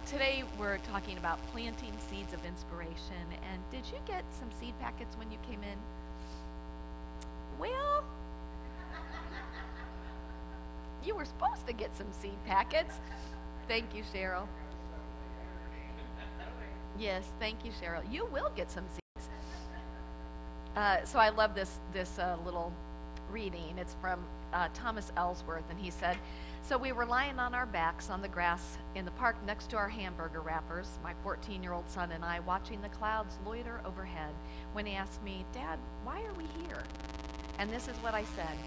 Today we're talking about planting seeds of inspiration. And did you get some seed packets when you came in? Well, you were supposed to get some seed packets. Thank you, Cheryl. Yes, thank you, Cheryl. You will get some seeds. So I love this little reading. It's from Thomas Ellsworth, and he said, "So we were lying on our backs on the grass in the park next to our hamburger wrappers, my 14-year-old son and I, watching the clouds loiter overhead, when he asked me, 'Dad, why are we here?' And this is what I said.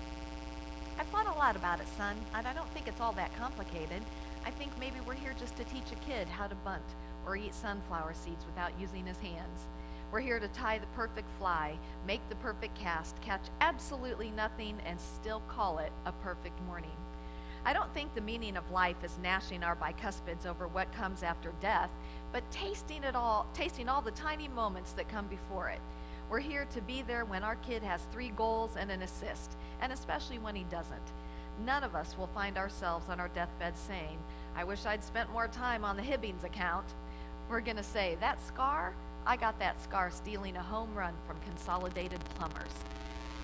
I've thought a lot about it, son, and I don't think it's all that complicated. I think maybe we're here just to teach a kid how to bunt or eat sunflower seeds without using his hands. We're here to tie the perfect fly, make the perfect cast, catch absolutely nothing, and still call it a perfect morning. I don't think the meaning of life is gnashing our bicuspids over what comes after death, but tasting all the tiny moments that come before it. We're here to be there when our kid has 3 goals and an assist, and especially when he doesn't. None of us will find ourselves on our deathbed saying, 'I wish I'd spent more time on the Hibbings account.' We're going to say, 'That scar? I got that scar stealing a home run from Consolidated Plumbers.'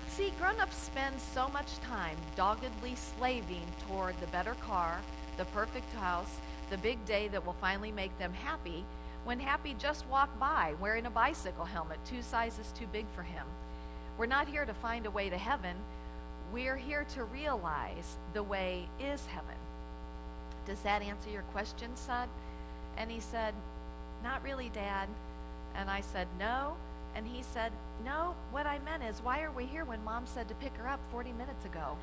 See, grown-ups spend so much time doggedly slaving toward the better car, the perfect house, the big day that will finally make them happy, when happy just walked by wearing a bicycle helmet 2 sizes too big for him. We're not here to find a way to heaven. We're here to realize the way is heaven. Does that answer your question, son?" And he said, "Not really, Dad." And I said, "No?" And he said, "No, what I meant is, why are we here when Mom said to pick her up 40 minutes ago?"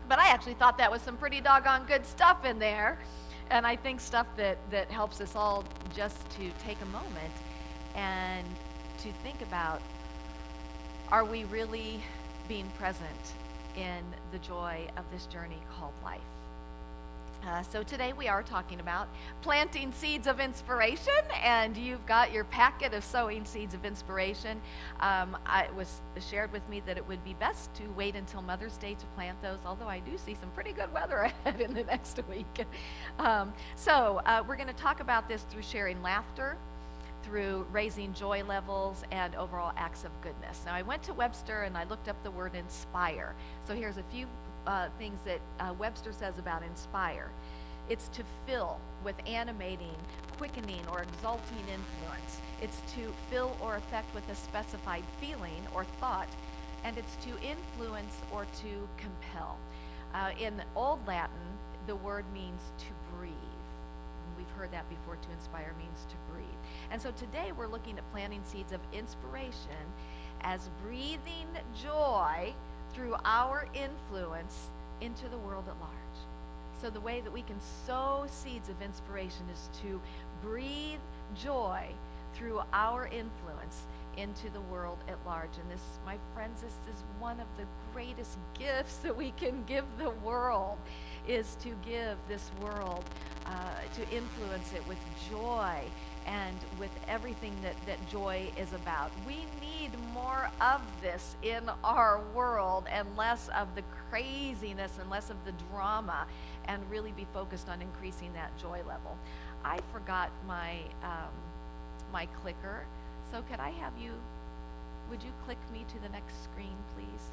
But I actually thought that was some pretty doggone good stuff in there. And I think stuff that helps us all just to take a moment and to think about, are we really being present in the joy of this journey called life? So today we are talking about planting seeds of inspiration, and you've got your packet of sowing seeds of inspiration. It was shared with me that it would be best to wait until Mother's Day to plant those, although I do see some pretty good weather ahead in the next week. We're going to talk about this through sharing laughter, through raising joy levels, and overall acts of goodness. Now, I went to Webster and I looked up the word inspire. So here's a few things that Webster says about inspire. It's to fill with animating, quickening, or exalting influence. It's to fill or affect with a specified feeling or thought, and it's to influence or to compel. In Old Latin, the word means to breathe. We've heard that before. To inspire means to breathe. And so today we're looking at planting seeds of inspiration as breathing joy through our influence into the world at large. So the way that we can sow seeds of inspiration is to breathe joy through our influence into the world at large. And this, my friends, this is one of the greatest gifts that we can give the world, is to give this world, to influence it with joy and with everything that joy is about. We need more of this in our world, and less of the craziness and less of the drama, and really be focused on increasing that joy level. I forgot my my clicker, so could I have you, would you click me to the next screen, please?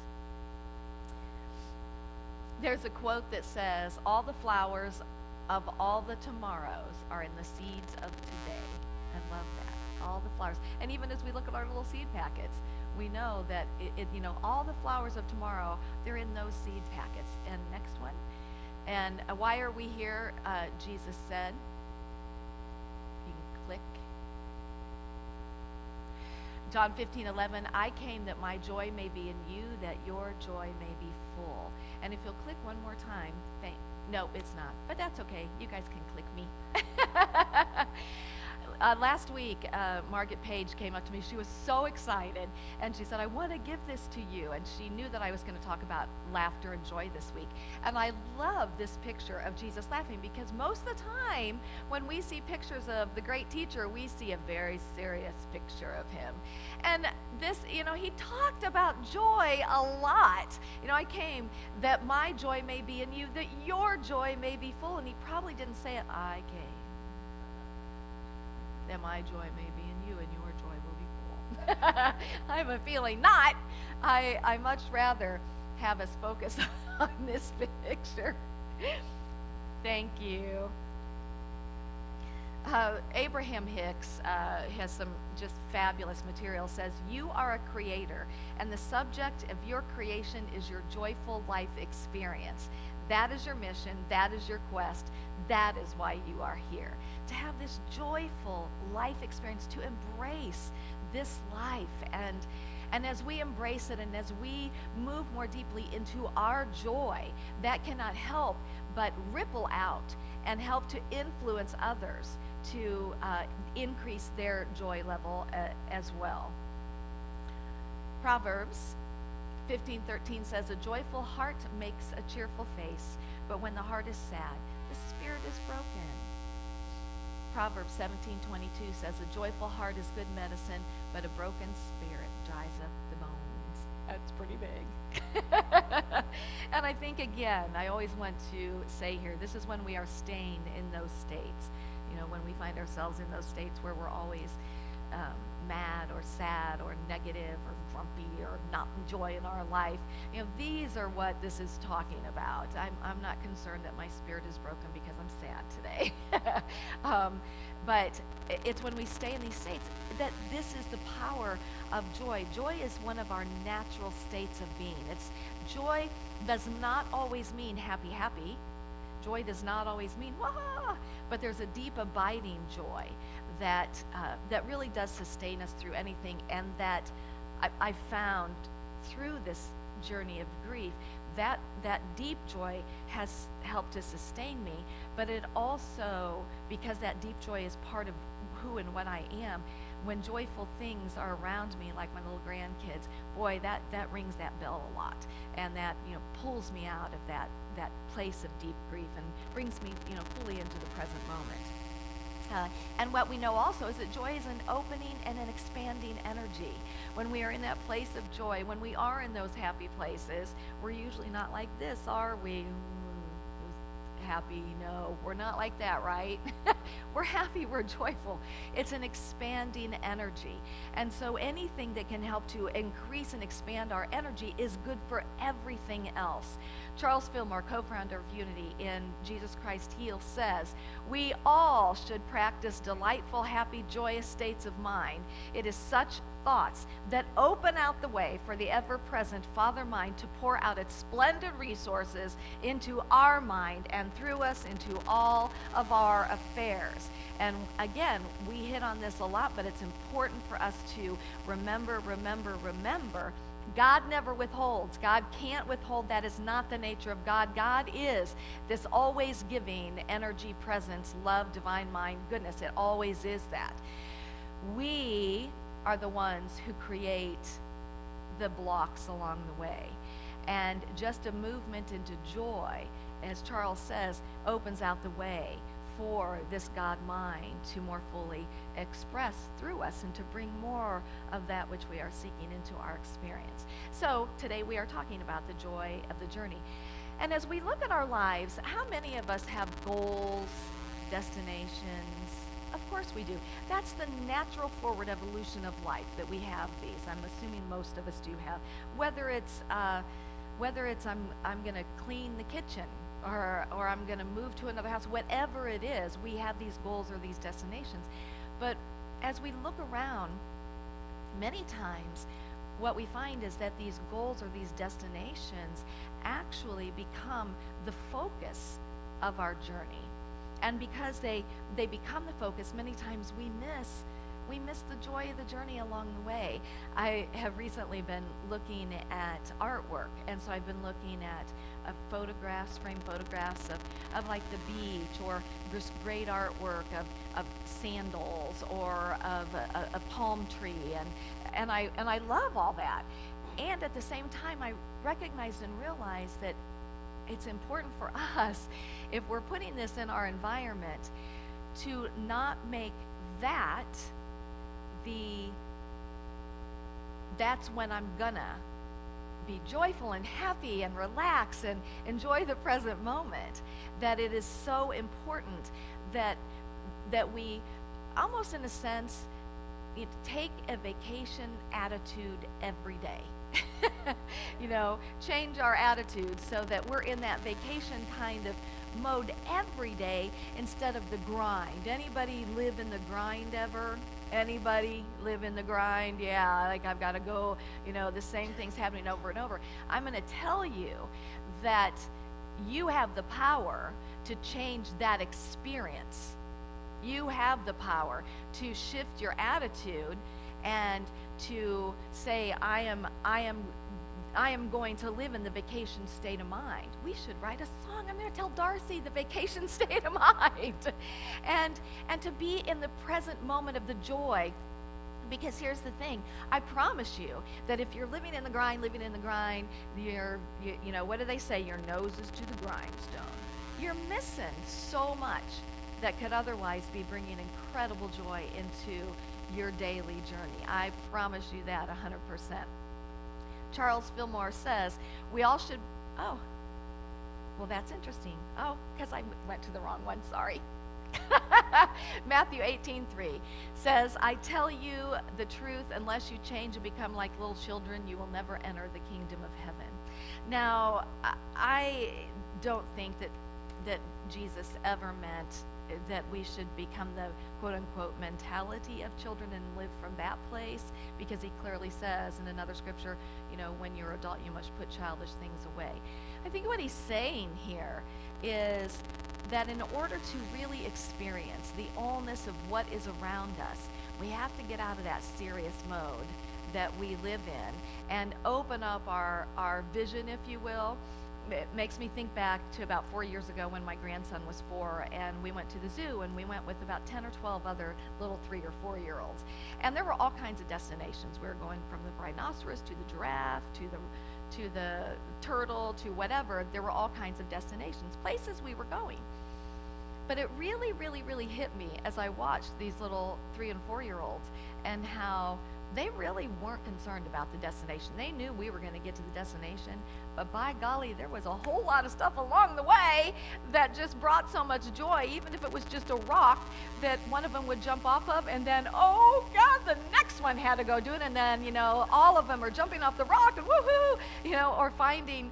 There's a quote that says, "All the flowers of all the tomorrows are in the seeds of today." I love that. All the flowers. And even as we look at our little seed packets, we know that all the flowers of tomorrow, they're in those seed packets. And next one. And why are we here? Jesus said, you can click. John 15:11, "I came that my joy may be in you, that your joy may be full." And if you'll click one more time, no, it's not, but that's okay. You guys can click me. Last week, Margaret Page came up to me. She was so excited, and she said, I want to give this to you. And she knew that I was going to talk about laughter and joy this week. And I love this picture of Jesus laughing, because most of the time, when we see pictures of the great teacher, we see a very serious picture of him. And this, he talked about joy a lot. I came that my joy may be in you, that your joy may be full. And he probably didn't say it, I came that my joy may be in you and your joy will be full. I have a feeling not. I much rather have us focus on this picture. Thank you. Abraham Hicks has some just fabulous material. Says, you are a creator, and the subject of your creation is your joyful life experience. That is your mission. That is your quest. That is why you are here. To have this joyful life experience, to embrace this life. And as we embrace it, and as we move more deeply into our joy, that cannot help but ripple out and help to influence others to increase their joy level as well. Proverbs 15:13 says, a joyful heart makes a cheerful face, but when the heart is sad, the spirit is broken. Proverbs 17:22 says, a joyful heart is good medicine, but a broken spirit dries up the bones. That's pretty big. And I think, again, I always want to say here, this is when we are staying in those states. When we find ourselves in those states where we're always mad or sad or negative or grumpy or not enjoying our life. These are what this is talking about. I'm not concerned that my spirit is broken because I'm sad today. But it's when we stay in these states that this is the power of joy. Joy is one of our natural states of being. Joy does not always mean happy, happy. Joy does not always mean wah, but there's a deep abiding joy that really does sustain us through anything, and that I found through this journey of grief that deep joy has helped to sustain me, but it also, because that deep joy is part of who and what I am, when joyful things are around me, like my little grandkids, boy, that rings that bell a lot, and that pulls me out of that place of deep grief and brings me fully into the present moment. And what we know also is that joy is an opening and an expanding energy. When we are in that place of joy, when we are in those happy places, we're usually not like this, are we? Happy? No, we're not like that, right? We're happy, we're joyful. It's an expanding energy. And so anything that can help to increase and expand our energy is good for everything else. Charles Fillmore, co-founder of Unity in Jesus Christ Heals, says, we all should practice delightful, happy, joyous states of mind. It is such thoughts that open out the way for the ever-present Father mind to pour out its splendid resources into our mind and through us into all of our affairs. And again, we hit on this a lot, but it's important for us to remember, God never withholds. God can't withhold. That is not the nature of God. God is this always giving energy, presence, love, divine mind, goodness. It always is that. We are the ones who create the blocks along the way. And just a movement into joy, as Charles says, opens out the way for this God mind to more fully express through us and to bring more of that which we are seeking into our experience. So today we are talking about the joy of the journey. And as we look at our lives, how many of us have goals, destinations? Of course we do. That's the natural forward evolution of life, that we have these. I'm assuming most of us do have. Whether it's I'm going to clean the kitchen, or I'm going to move to another house, whatever it is, we have these goals or these destinations. But as we look around, many times what we find is that these goals or these destinations actually become the focus of our journey. And because they become the focus, many times we miss we miss the joy of the journey along the way. I have recently been looking at artwork, and so I've been looking at framed photographs of like the beach, or just great artwork of sandals, or of a palm tree, and I love all that. And at the same time, I recognized and realized that it's important for us, if we're putting this in our environment, to not make that that's when I'm gonna be joyful and happy and relax and enjoy the present moment. That it is so important that we, almost in a sense, take a vacation attitude every day. Change our attitude so that we're in that vacation kind of mode every day instead of the grind. Anybody live in the grind ever? Anybody live in the grind? Yeah, like I've got to go, the same thing's happening over and over. I'm going to tell you that you have the power to change that experience. You have the power to shift your attitude and to say, I am going to live in the vacation state of mind. We should write a song. I'm going to tell Darcy the vacation state of mind. And to be in the present moment of the joy. Because here's the thing, I promise you that if you're living in the grind, what do they say? Your nose is to the grindstone. You're missing so much that could otherwise be bringing incredible joy into your daily journey. I promise you that 100%. Charles Fillmore says, we all should, well, that's interesting. Because I went to the wrong one, sorry. Matthew 18:3 says, I tell you the truth, unless you change and become like little children, you will never enter the kingdom of heaven. Now, I don't think that Jesus ever meant that we should become the quote-unquote mentality of children and live from that place, because he clearly says in another scripture, when you're adult, you must put childish things away. I think what he's saying here is that in order to really experience the allness of what is around us, we have to get out of that serious mode that we live in and open up our vision, if you will. It makes me think back to about 4 years ago when my grandson was 4, and we went to the zoo, and we went with about 10 or 12 other little 3 or 4 year olds. And there were all kinds of destinations. We were going from the rhinoceros to the giraffe to the turtle to whatever. There were all kinds of destinations, places we were going. But it really, really, really hit me as I watched these little 3 and 4 year olds and how they really weren't concerned about the destination. They knew we were going to get to the destination, but by golly, there was a whole lot of stuff along the way that just brought so much joy, even if it was just a rock that one of them would jump off of, and then, oh God, the next one had to go do it, and then, all of them are jumping off the rock and woohoo, or finding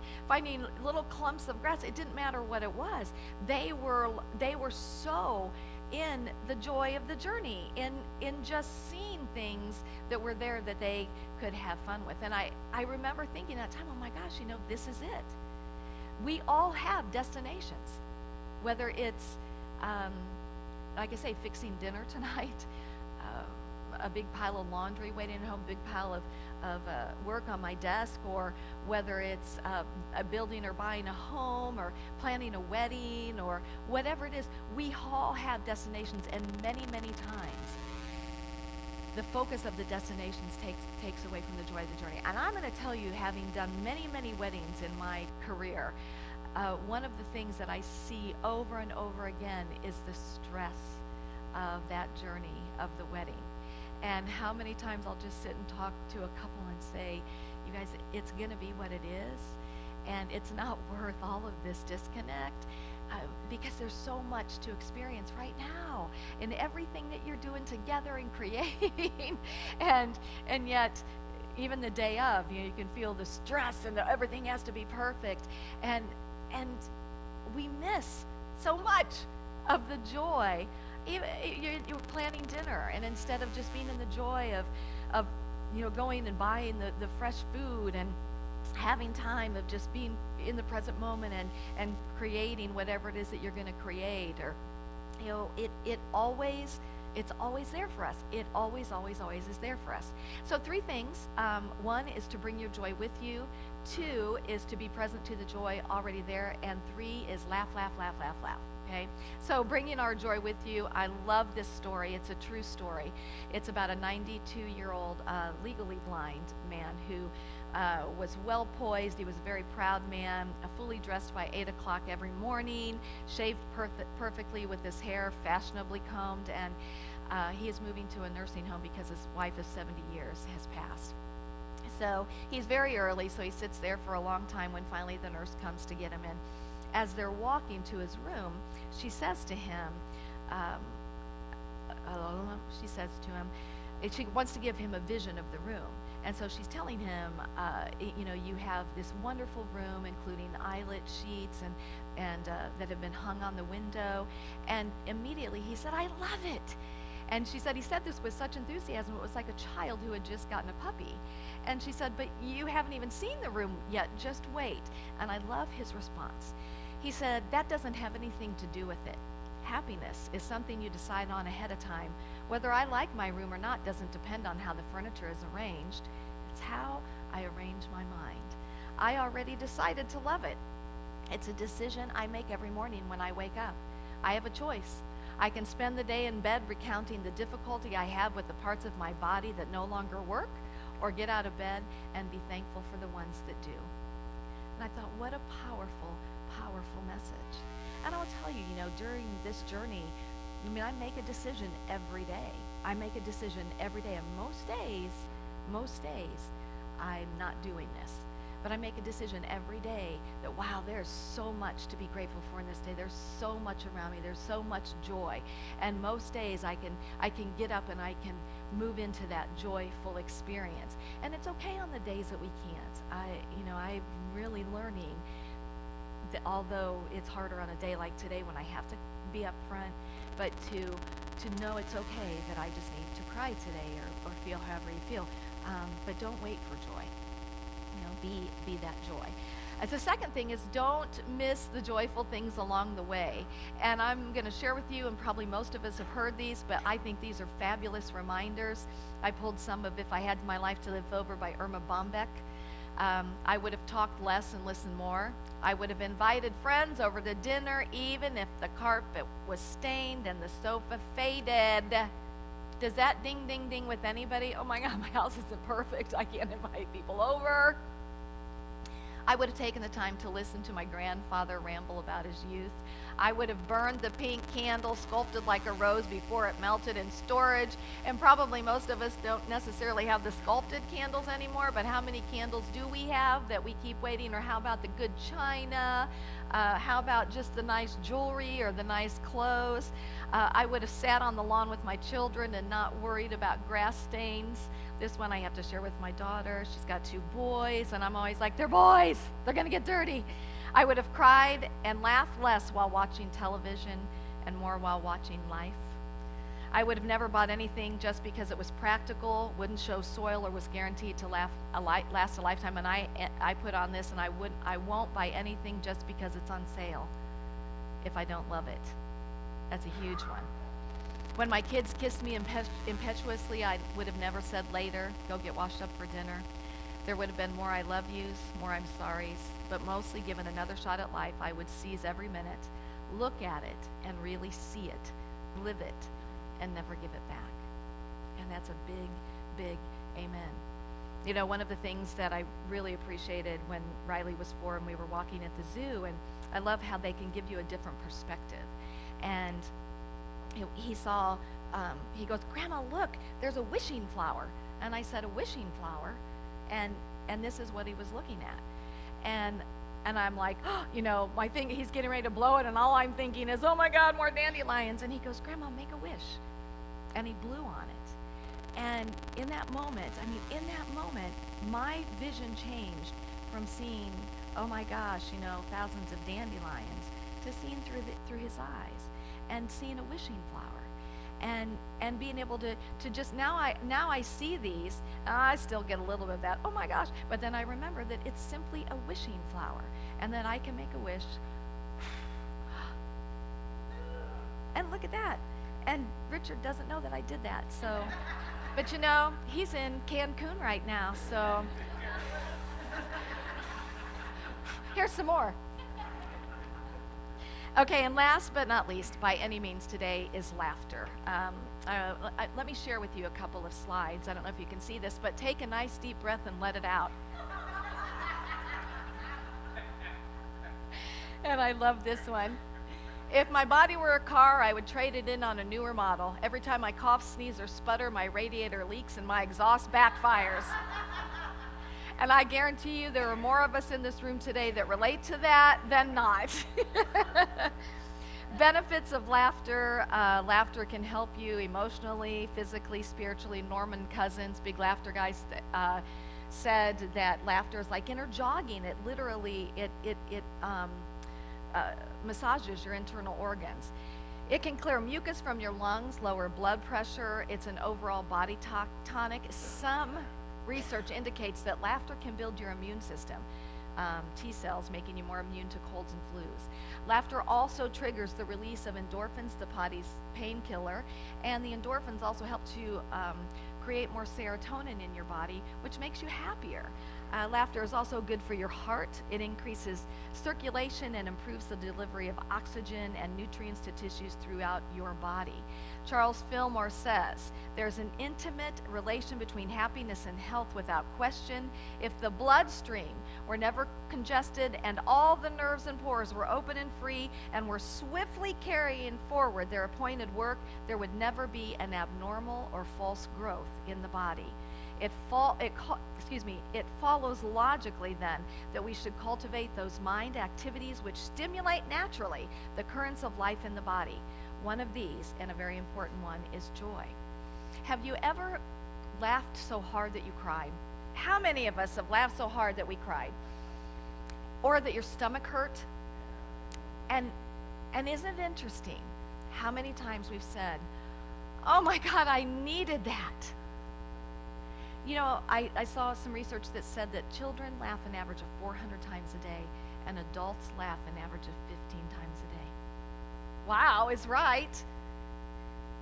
little clumps of grass. It didn't matter what it was. They were so in the joy of the journey, in just seeing things that were there that they could have fun with. And I remember thinking at that time, oh my gosh, this is it. We all have destinations, whether it's, like I say, fixing dinner tonight, a big pile of laundry waiting at home, big pile of work on my desk, or whether it's a building or buying a home or planning a wedding or whatever it is. We all have destinations, and many, many times the focus of the destinations takes away from the joy of the journey. And I'm going to tell you, having done many, many weddings in my career, one of the things that I see over and over again is the stress of that journey of the wedding. And how many times I'll just sit and talk to a couple and say, you guys, it's going to be what it is, and it's not worth all of this disconnect, because there's so much to experience right now in everything that you're doing together and creating, and yet even the day of, you can feel the stress and everything has to be perfect, and we miss so much of the joy. Even you're planning dinner, and instead of just being in the joy of going and buying the fresh food and having time of just being in the present moment and creating whatever it is that you're going to create, or it always It's always there for us. It always, always, always is there for us. So 3 things. One is to bring your joy with you. 2 is to be present to the joy already there. And 3 is laugh, laugh, laugh, laugh, laugh. Okay? So bringing our joy with you. I love this story. It's a true story. It's about a 92-year-old legally blind man who was well poised. He was a very proud man, fully dressed by 8 o'clock every morning, shaved perfectly with his hair fashionably combed, and he is moving to a nursing home because his wife of 70 years has passed. So he's very early, so he sits there for a long time when finally the nurse comes to get him in. As they're walking to his room, she says to him, she wants to give him a vision of the room. And so she's telling him, you have this wonderful room, including eyelet sheets and that have been hung on the window. And immediately he said, "I love it." And she said he said this with such enthusiasm, it was like a child who had just gotten a puppy. And she said, "But you haven't even seen the room yet, just wait." And I love his response. He said, "That doesn't have anything to do with it. Happiness is something you decide on ahead of time. Whether I like my room or not doesn't depend on how the furniture is arranged. It's how I arrange my mind. I already decided to love it. It's a decision I make every morning when I wake up. I have a choice. I can spend the day in bed recounting the difficulty I have with the parts of my body that no longer work, or get out of bed and be thankful for the ones that do." And I thought, what a powerful, powerful message. And I'll tell you, during this journey, I make a decision every day. I make a decision every day. And most days, I'm not doing this. But I make a decision every day that, wow, there's so much to be grateful for in this day. There's so much around me. There's so much joy. And most days I can get up and I can move into that joyful experience. And it's okay on the days that we can't. I'm really learning that although it's harder on a day like today when I have to be up front, but to know it's okay that I just need to cry today or feel however you feel. But don't wait for joy. Be that joy. And the second thing is, don't miss the joyful things along the way. And I'm going to share with you, and probably most of us have heard these, but I think these are fabulous reminders. I pulled some of "If I Had My Life to Live Over" by Irma Bombeck. I would have talked less and listened more. I would have invited friends over to dinner, even if the carpet was stained and the sofa faded. Does that ding, ding, ding with anybody? Oh my God, my house isn't perfect. I can't invite people over. I would have taken the time to listen to my grandfather ramble about his youth. I would have burned the pink candle sculpted like a rose before it melted in storage. And probably most of us don't necessarily have the sculpted candles anymore, but how many candles do we have that we keep waiting? Or how about the good china? How about just the nice jewelry or the nice clothes? I would have sat on the lawn with my children and not worried about grass stains. This one I have to share with my daughter. She's got 2 boys, and I'm always like, "They're boys. They're going to get dirty." I would have cried and laughed less while watching television and more while watching life. I would have never bought anything just because it was practical, wouldn't show soil, or was guaranteed to last a lifetime. And I put on this, and I won't buy anything just because it's on sale if I don't love it. That's a huge one. When my kids kissed me impetuously, I would have never said later, "Go get washed up for dinner." There would have been more "I love yous," more "I'm sorries," but mostly, given another shot at life, I would seize every minute, look at it, and really see it, live it, and never give it back. And that's a big, big amen. One of the things that I really appreciated when Riley was 4 and we were walking at the zoo, and I love how they can give you a different perspective. And he saw, he goes, "Grandma, look, there's a wishing flower." And I said, "A wishing flower?" And this is what he was looking at. And I'm like, my thing, he's getting ready to blow it, and all I'm thinking is, "Oh my God, more dandelions." And he goes, "Grandma, make a wish." And he blew on it. And in that moment, my vision changed from seeing, oh my gosh, thousands of dandelions, to seeing through his eyes and seeing a wishing flower. And being able to just, now I see these, and I still get a little bit of that, oh my gosh, but then I remember that it's simply a wishing flower, and that I can make a wish, and look at that. And Richard doesn't know that I did that, so. But he's in Cancun right now, so. Here's some more. Okay, and last but not least, by any means today, is laughter. Let me share with you a couple of slides. I don't know if you can see this, but take a nice deep breath and let it out. And I love this one. If my body were a car, I would trade it in on a newer model. Every time I cough, sneeze, or sputter, my radiator leaks and my exhaust backfires. And I guarantee you there are more of us in this room today that relate to that than not. Benefits of laughter. Laughter can help you emotionally, physically, spiritually. Norman Cousins, big laughter guy, said that laughter is like inner jogging. It literally, massages your internal organs. It can clear mucus from your lungs, lower blood pressure. It's an overall body tonic. Some research indicates that laughter can build your immune system. T cells, making you more immune to colds and flus. Laughter also triggers the release of endorphins, the body's painkiller, and the endorphins also help to create more serotonin in your body, which makes you happier. Laughter is also good for your heart. It increases circulation and improves the delivery of oxygen and nutrients to tissues throughout your body. Charles Fillmore says, there's an intimate relation between happiness and health without question. If the bloodstream were never congested and all the nerves and pores were open and free and were swiftly carrying forward their appointed work, there would never be an abnormal or false growth in the body. It follows logically then that we should cultivate those mind activities which stimulate naturally the currents of life in the body. One of these, and a very important one, is joy. Have you ever laughed so hard that you cried? How many of us have laughed so hard that we cried? Or that your stomach hurt? And isn't it interesting how many times we've said, oh my God, I needed that. I saw some research that said that children laugh an average of 400 times a day, and adults laugh an average of 15 times a day. Wow, is right.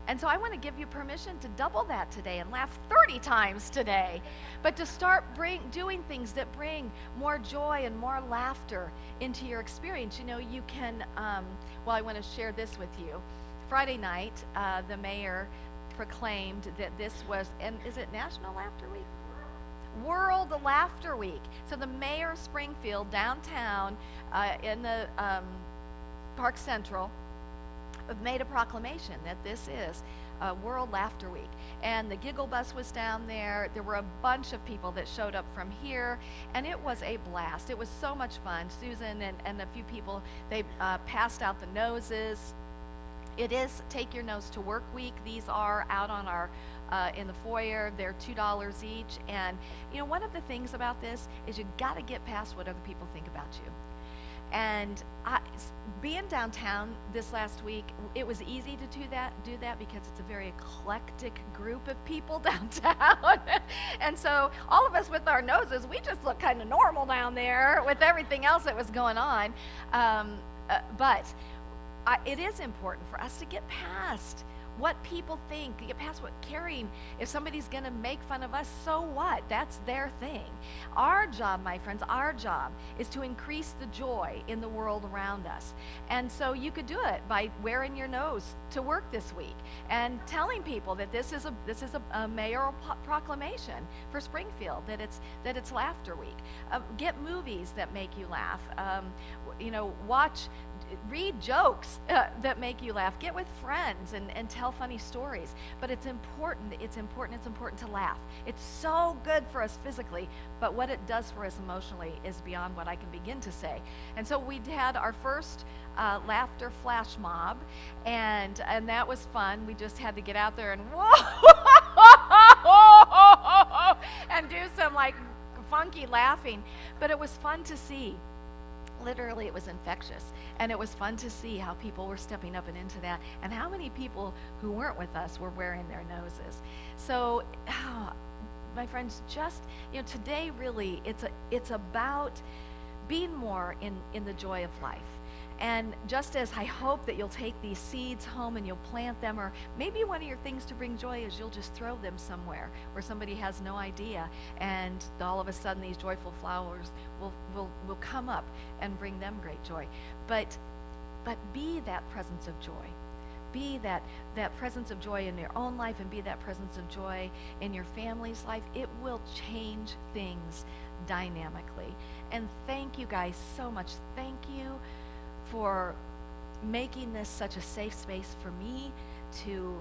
And so I want to give you permission to double that today and laugh 30 times today, but to start doing things that bring more joy and more laughter into your experience. You can, I want to share this with you. Friday night, the mayor proclaimed that this was, and is it National Laughter Week? World Laughter Week. So the mayor of Springfield downtown in the Park Central made a proclamation that this is World Laughter Week. And the Giggle Bus was down there. There were a bunch of people that showed up from here, and it was a blast. It was so much fun. Susan and a few people, they passed out the noses. It is Take Your Nose to Work Week. These are out on our in the foyer. They're $2 each. And one of the things about this is you got to get past what other people think about you. And being downtown this last week, it was easy to do that because it's a very eclectic group of people downtown. And so all of us with our noses, we just look kind of normal down there with everything else that was going on. But it is important for us to get past what people think, get past what caring. If somebody's going to make fun of us, so what? That's their thing. Our job, my friends, our job is to increase the joy in the world around us. And so you could do it by wearing your nose to work this week and telling people that this is a mayoral proclamation for Springfield, that it's Laughter Week. Get movies that make you laugh. Read jokes that make you laugh. Get with friends and tell funny stories. But it's important to laugh. It's so good for us physically, but what it does for us emotionally is beyond what I can begin to say. And so we had our first laughter flash mob, and that was fun. We just had to get out there and whoa and do some like funky laughing, but it was fun to see. Literally, it was infectious, and it was fun to see how people were stepping up and into that, and how many people who weren't with us were wearing their noses. So, my friends, just today really, it's about being more in the joy of life. And just as I hope that you'll take these seeds home and you'll plant them, or maybe one of your things to bring joy is you'll just throw them somewhere where somebody has no idea, and all of a sudden these joyful flowers will come up and bring them great joy. But be that presence of joy. Be that presence of joy in your own life, and be that presence of joy in your family's life. It will change things dynamically. And thank you guys so much. Thank you for making this such a safe space for me to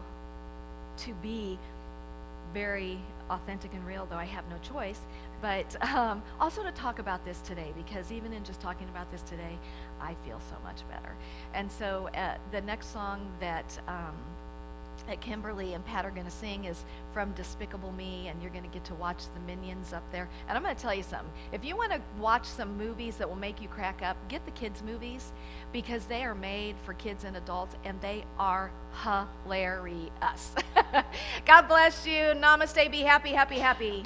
be very authentic and real, though I have no choice, but also to talk about this today, because even in just talking about this today, I feel so much better. And so the next song that Kimberly and Pat are going to sing is from Despicable Me, and you're going to get to watch the Minions up there. And I'm going to tell you something. If you want to watch some movies that will make you crack up, get the kids' movies, because they are made for kids and adults, and they are hilarious. God bless you. Namaste. Be happy, happy, happy.